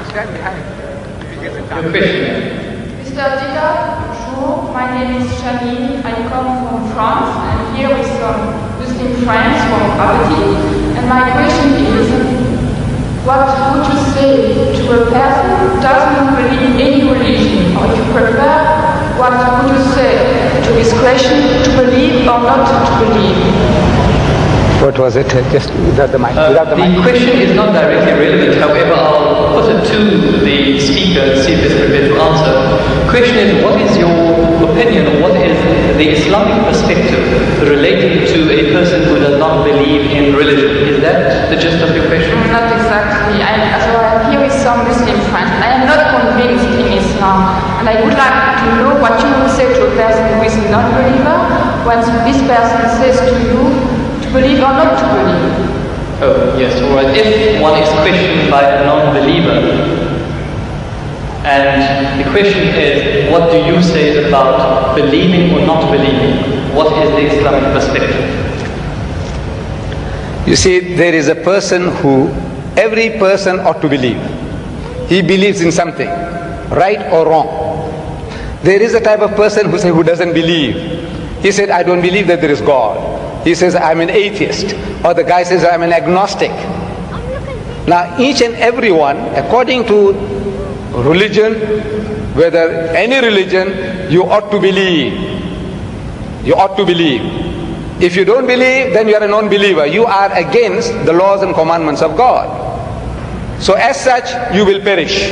stand behind. Your question. Mr. Dieter, bonjour. My name is Janine. I come from France. I'm here with some Muslim friends from Abadi. And my question is, what would you say to a person who doesn't believe in any religion? Or if you prefer, what would you say to this question, to believe or not to believe? What was it? Just without the mic. The question is not directly relevant, however I'll put it to the speaker and see if he's prepared to answer. The question is, what is your opinion, or what is the Islamic perspective relating to a person who does not believe in religion? Is that the gist of your question? Not exactly. I'm here with some Muslim friends. I am not convinced in Islam, and I would like to know what you would say to a person who is a non-believer when this person says to you, believe or not to believe? Oh, yes, alright. If one is questioned by a non-believer, and the question is, what do you say about believing or not believing? What is the Islamic perspective? You see, there is a person who, every person ought to believe. He believes in something, right or wrong. There is a type of person who doesn't believe. He said, I don't believe that there is God. He says, I'm an atheist. Or the guy says, I'm an agnostic. Now, each and every one, according to religion, whether any religion, you ought to believe. You ought to believe. If you don't believe, then you are a non-believer. You are against the laws and commandments of God. So as such, you will perish.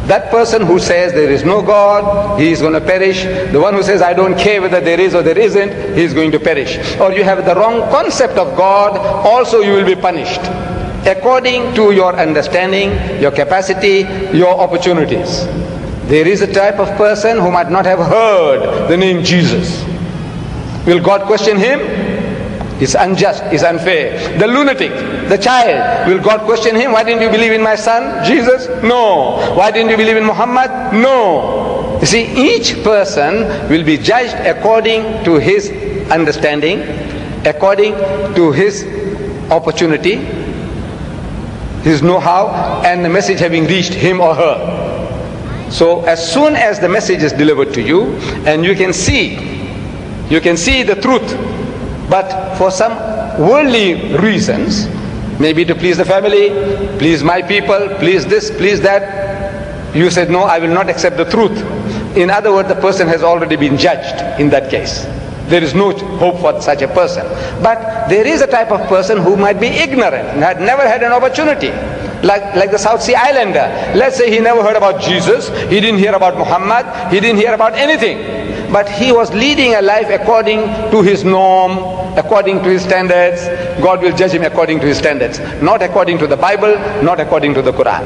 That person who says there is no God, he is going to perish. The one who says I don't care whether there is or there isn't, he is going to perish. Or you have the wrong concept of God, also you will be punished. According to your understanding, your capacity, your opportunities. There is a type of person who might not have heard the name Jesus. Will God question him? It's unjust, it's unfair. The lunatic, the child, will God question him? Why didn't you believe in my son, Jesus? No. Why didn't you believe in Muhammad? No. You see, each person will be judged according to his understanding, according to his opportunity, his know-how, and the message having reached him or her. So as soon as the message is delivered to you, and you can see the truth, but for some worldly reasons, maybe to please the family, please my people, please this, please that, you said, no, I will not accept the truth. In other words, the person has already been judged in that case. There is no hope for such a person. But there is a type of person who might be ignorant and had never had an opportunity. Like the South Sea Islander. Let's say he never heard about Jesus, he didn't hear about Muhammad, he didn't hear about anything. But he was leading a life according to his norm, according to his standards. God will judge him according to his standards, not according to the Bible, not according to the Quran.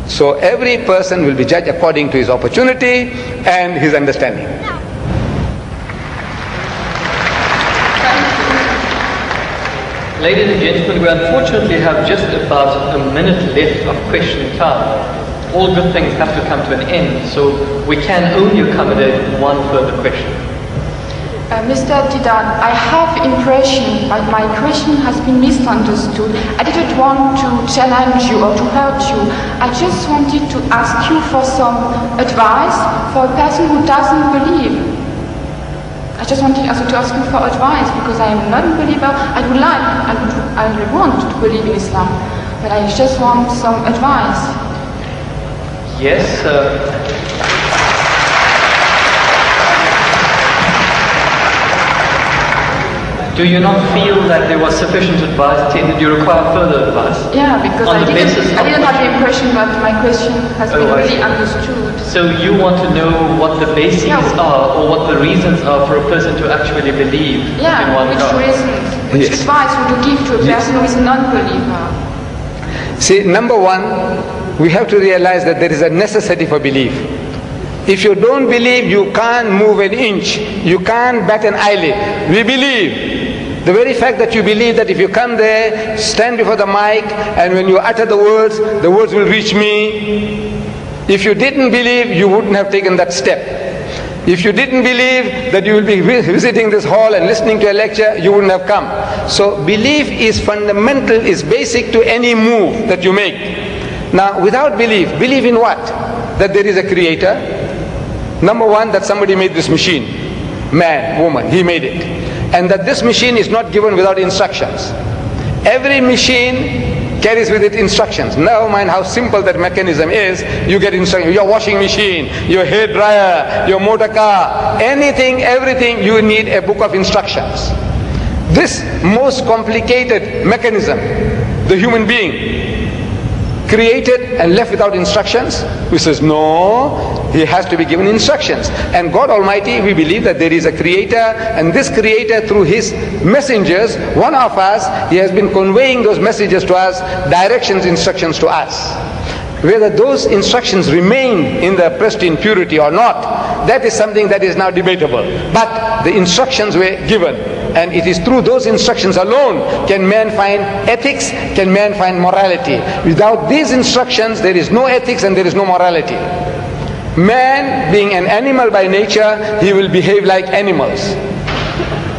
So every person will be judged according to his opportunity and his understanding. Ladies and gentlemen, we unfortunately have just about a minute left of question time. All good things have to come to an end, so we can only accommodate one further question. Mr. Diedat, I have impression that my question has been misunderstood. I didn't want to challenge you or to hurt you. I just wanted to ask you for some advice for a person who doesn't believe. I just wanted also to ask you for advice because I am not a believer. I would want to believe in Islam, but I just want some advice. Yes, do you not feel that there was sufficient advice? Did you require further advice? Yeah, because I didn't have the impression that my question has been really understood. So you want to know what the bases are, or what the reasons are for a person to actually believe in one God? Which advice would you give to a person who is a non-believer? See, number one, we have to realize that there is a necessity for belief. If you don't believe, you can't move an inch. You can't bat an eyelid. We believe. The very fact that you believe that if you come there, stand before the mic, and when you utter the words will reach me. If you didn't believe, you wouldn't have taken that step. If you didn't believe that you will be visiting this hall and listening to a lecture, you wouldn't have come. So belief is fundamental, is basic to any move that you make. Now, without belief, believe in what? That there is a creator. Number one, that somebody made this machine. Man, woman, he made it. And that this machine is not given without instructions. Every machine carries with it instructions. Never mind how simple that mechanism is, you get instructions. Your washing machine, your hair dryer, your motor car, anything, everything, you need a book of instructions. This most complicated mechanism, the human being, created and left without instructions? Who says no, he has to be given instructions. And God Almighty, we believe that there is a creator, and this creator through his messengers, one of us, he has been conveying those messages to us, directions, instructions to us. Whether those instructions remain in the pristine purity or not, that is something that is now debatable. But the instructions were given, and it is through those instructions alone can man find ethics, can man find morality. Without these instructions, there is no ethics and there is no morality. Man, being an animal by nature, he will behave like animals.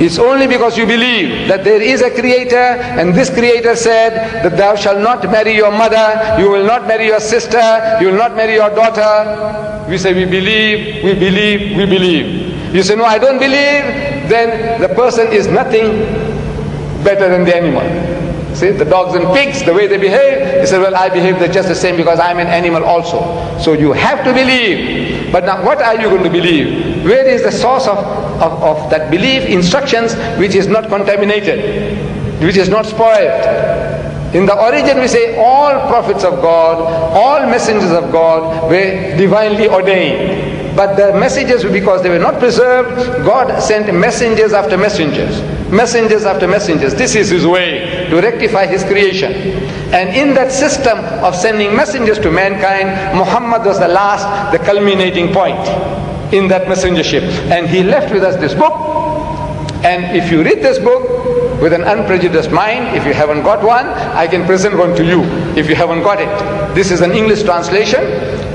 It's only because you believe that there is a creator, and this creator said that thou shalt not marry your mother, you will not marry your sister, you will not marry your daughter. We say we believe, we believe, we believe. You say no, I don't believe, then the person is nothing better than the animal. See, the dogs and pigs, the way they behave, he said, well, I behave just the same because I'm an animal also. So you have to believe. But now what are you going to believe? Where is the source of that belief? Instructions which is not contaminated, which is not spoiled. In the origin we say all prophets of God, all messengers of God were divinely ordained. But the messages, because they were not preserved, God sent messengers after messengers. Messengers after messengers. This is his way to rectify his creation. And in that system of sending messengers to mankind, Muhammad was the last, the culminating point in that messengership. And he left with us this book. And if you read this book with an unprejudiced mind, if you haven't got one, I can present one to you if you haven't got it. This is an English translation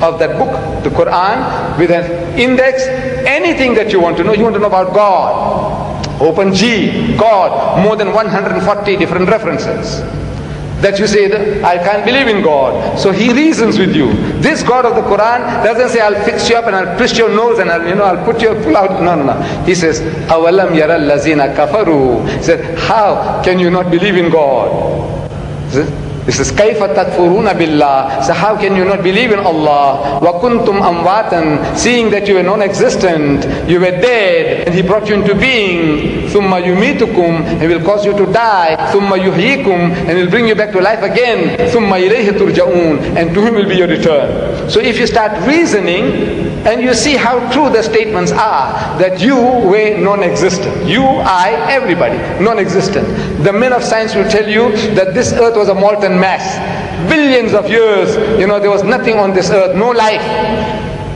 of that book, the Quran, with an index. Anything that you want to know about God, open G, God, more than 140 different references. That you say, that I can't believe in God. So he reasons with you. This God of the Quran doesn't say, I'll fix you up and I'll twist your nose and I'll put you pull out. No, no, no. He says, أَوَلَمْ يَرَ الَّذِينَ كَفَرُوا. He said, how can you not believe in God? He says, كَيْفَ تَكْفُرُونَ بِاللَّهِ. So how can you not believe in Allah? وَكُنْتُمْ أَمْوَاتًا. Seeing that you were non-existent, you were dead, and He brought you into being. ثُمَّ يُمِيتُكُمْ. He will cause you to die. ثُمَّ يُحْيِيكُمْ. And He will bring you back to life again. ثُمَّ إِلَيْهِ تُرْجَعُونَ. And to Him will be your return. So if you start reasoning, and you see how true the statements are, that you were non-existent. You, I, everybody, non-existent. The men of science will tell you that this earth was a molten mass. Billions of years, there was nothing on this earth, no life.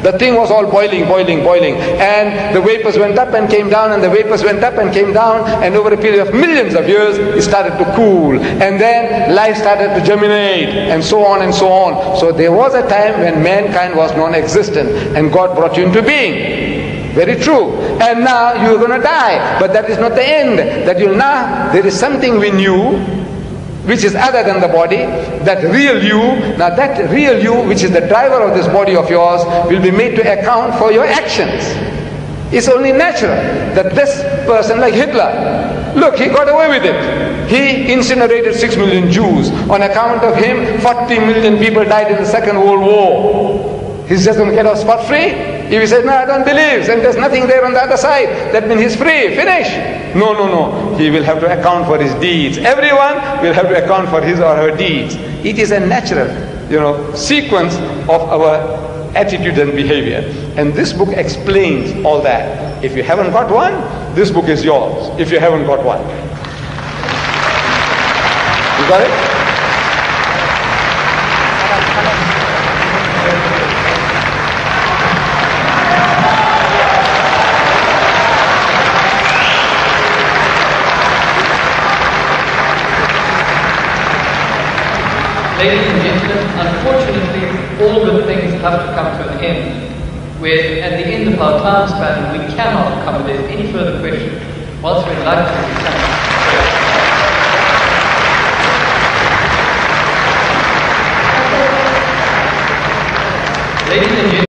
The thing was all boiling, boiling, boiling. And the vapors went up and came down, and the vapors went up and came down, and over a period of millions of years, it started to cool. And then life started to germinate, and so on and so on. So there was a time when mankind was non-existent, and God brought you into being. Very true. And now you're going to die. But that is not the end. That there is something in you which is other than the body, that real you. Now that real you, which is the driver of this body of yours, will be made to account for your actions. It's only natural that this person, like Hitler, look, he got away with it. He incinerated 6 million Jews. On account of him, 40 million people died in the Second World War. He's just going to get off scot-free? If he says, no, I don't believe, and there's nothing there on the other side, that means he's free, finish. No, no, no. He will have to account for his deeds. Everyone will have to account for his or her deeds. It is a natural, sequence of our attitude and behavior. And this book explains all that. If you haven't got one, this book is yours. If you haven't got one. You got it? Ladies and gentlemen, unfortunately, all good things have to come to an end. We're at the end of our time span, we cannot accommodate any further questions. Whilst we'd like to Ladies and gentlemen,